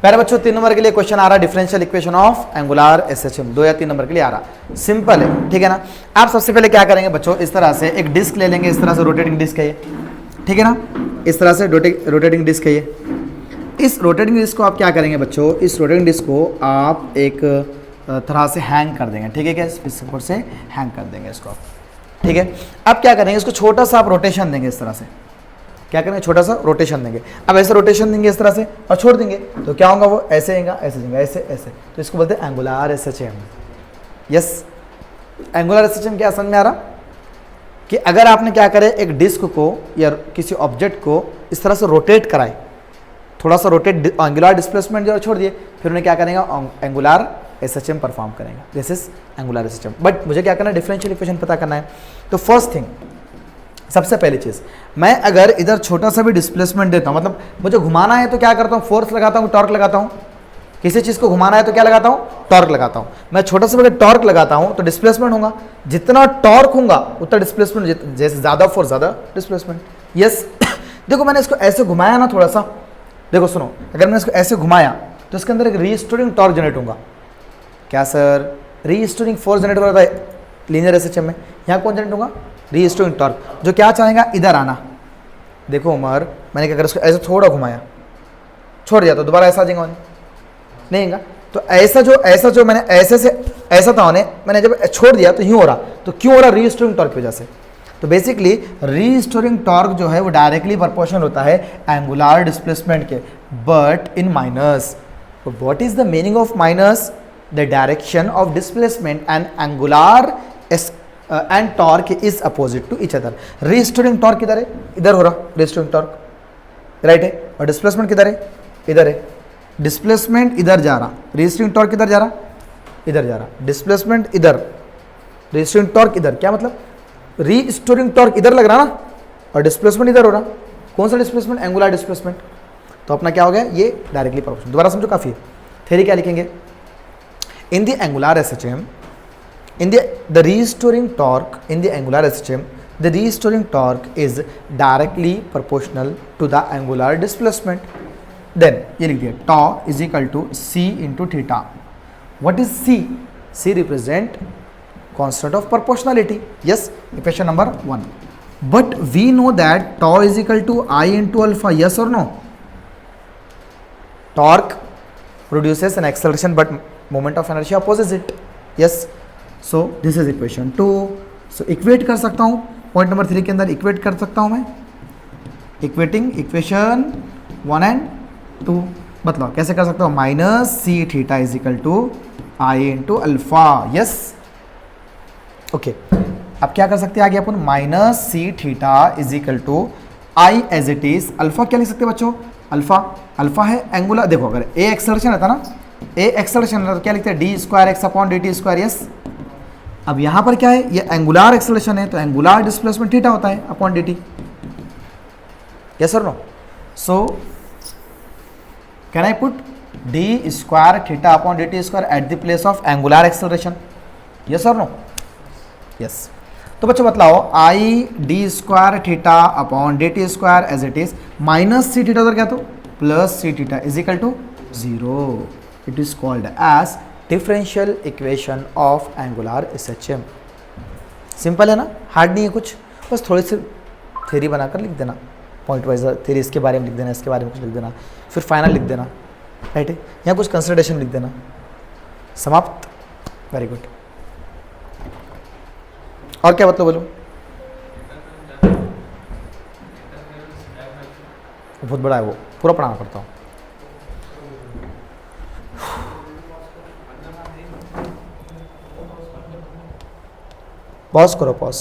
पहले बच्चों 3 नंबर के लिए क्वेश्चन आ रहा है, differential equation of angular SHM, 2 या 3 नंबर के लिए आ रहा, सिंपल है, ठीक है ना। आप सबसे पहले क्या करेंगे बच्चों, इस तरह से एक डिस्क ले लेंगे, इस तरह से रोटेटिंग डिस्क है ये, ठीक है ना, इस तरह से रोटेटिंग डिस्क है ये। इस रोटेटिंग डिस्क को आप क्या करेंगे बच्चों, इस रोटेटिंग डिस्क को आप एक तरह से हैंग कर देंगे, ठीक है क्या, इस ऊपर से हैंग कर देंगे इसको आप, ठीक है। अब क्या करेंगे, इसको छोटा सा आप रोटेशन देंगे, इस तरह से क्या करेंगे, छोटा सा रोटेशन देंगे। अब ऐसे रोटेशन देंगे इस तरह से और छोड़ देंगे, तो क्या होगा, वो ऐसे आएगा, ऐसे जाएगा, ऐसे ऐसे, तो इसको बोलते हैं angular SHM. Yes, angular SHM क्या समझ में आ रहा कि अगर आपने क्या करे, एक डिस्क को या किसी ऑब्जेक्ट को इस तरह से रोटेट कराए, थोड़ा सा रोटेट, एंगुलर डिस्प्लेसमेंट जो छोड़ दिए, फिर उन्हें क्या करेगा, एंगुलर एसएचएम परफॉर्म करेगा, this is angular SHM. But मुझे क्या करना है, डिफरेंशियल इक्वेशन पता करना है। तो फर्स्ट थिंग, सबसे पहली चीज, मैं अगर इधर छोटा सा भी डिस्प्लेसमेंट देता हूं, मतलब मुझे घुमाना है तो क्या करता हूं, फोर्स लगाता हूं, टॉर्क लगाता हूं। किसी चीज को घुमाना है तो क्या लगाता हूं, टॉर्क लगाता हूं। मैं छोटा सा अगर टॉर्क लगाता हूं तो डिस्प्लेसमेंट होगा, जितना टॉर्क होगा उतना डिस्प्लेसमेंट, जैसे ज्यादा फोर्स ज्यादा डिस्प्लेसमेंट। यस देखो मैंने इसको ऐसे घुमाया ना थोड़ा सा, देखो सुनो, अगर मैंने इसको ऐसे घुमाया तो इसके अंदर एक रीस्टोरिंग टॉर्क जनरेट होगा। क्या सर, रीस्टोरिंग फोर्स जनरेट हो रहा है लीनियर एसएचएम में, यहाँ कौन जनरेट होगा, रीस्टोरिंग टॉर्क, जो क्या चाहेगा, इधर आना। देखो उमर, मैंने क्या, अगर इसको ऐसे थोड़ा घुमाया, छोड़ दिया तो दोबारा ऐसा आ जाएगा, नहीं आएगा। तो ऐसा जो मैंने ऐसे से ऐसा था उन्हें, मैंने जब छोड़ दिया तो यूं हो रहा, तो क्यों हो रहा, रीस्टोरिंग टॉर्क की वजह से। तो बेसिकली रीस्टोरिंग टॉर्क जो है वो डायरेक्टली प्रोपोर्शनल होता है एंगुलर डिस्प्लेसमेंट के, but in minus. What is the meaning of minus, the direction of displacement and angular and torque is opposite to each other. Restoring torque किधर है, इधर हो रहा रीस्टोरिंग टॉर्क, राइट है, और डिस्प्लेसमेंट किधर है, इधर है। डिस्प्लेसमेंट इधर जा रहा, रीस्टोरिंग टॉर्क किधर जा रहा, इधर जा रहा, डिस्प्लेसमेंट इधर, रीस्टोरिंग टॉर्क इधर। क्या मतलब, रीस्टोरिंग टॉर्क इधर लग रहा ना, और डिस्प्लेसमेंट इधर हो रहा। कौन सा डिस्प्लेसमेंट, एंगुलर डिस्प्लेसमेंट। तो अपना क्या हो गया, ये डायरेक्टली प्रोपोर्शनल। दोबारा समझो, काफी है। थ्योरी क्या लिखेंगे, in the angular SHM, in the restoring torque in the angular SHM, the restoring torque is directly proportional to the angular displacement. Then ये लिख दिया, tau is equal to c into theta. What is c? c represent constant of proportionality. Yes, equation number 1. But we know that tau is equal to I into alpha. Yes or no? Torque produces an acceleration, but moment of inertia opposes it. Yes. So this is equation 2. So equate कर सकता हूँ, point number 3 के अंदर equate कर सकता हूँ मैं, equating equation 1 and 2। मतलब कैसे कर सकता हूँ, minus C theta is equal to I into alpha. Yes, okay. अब क्या कर सकते हैं आगे अपन, minus C theta is equal to I as it is, alpha क्या लिख सकते हैं बच्चों, अल्फा है एंगुलर। देखो अगर ए एक्सेलरेशन रहता ना, ए एक्सेलरेशन रहता तो क्या लिखते हैं, D square x upon D T square. Yes, अब यहां पर क्या है, ये एंगुलर एक्सेलरेशन है, तो एंगुलर डिस्प्लेसमेंट थीटा होता है अपॉन डी टी। यस और no. So can I put D square theta upon D T square at the place of angular acceleration. Yes और नो। यस, तो बच्चों बतलाओ, I D square theta upon D T square as it is, minus C theta उधर क्या, तो plus C theta is equal to 0. It is called as differential equation of angular SHM. Simple है ना, hard नहीं है कुछ, बस थोड़ी सी थ्योरी बनाकर लिख देना, पॉइंट वाइज थ्योरी, इसके बारे में लिख देना, इसके बारे में कुछ लिख देना, फिर फाइनल लिख देना, राइट है, यहाँ कुछ कंसिडरेशन लिख देना, समाप्त। Very good. और क्या मतलब बोलो, बहुत बड़ा है वो, पूरा पढ़ाना पड़ता हूँ। पॉज करो, पॉज।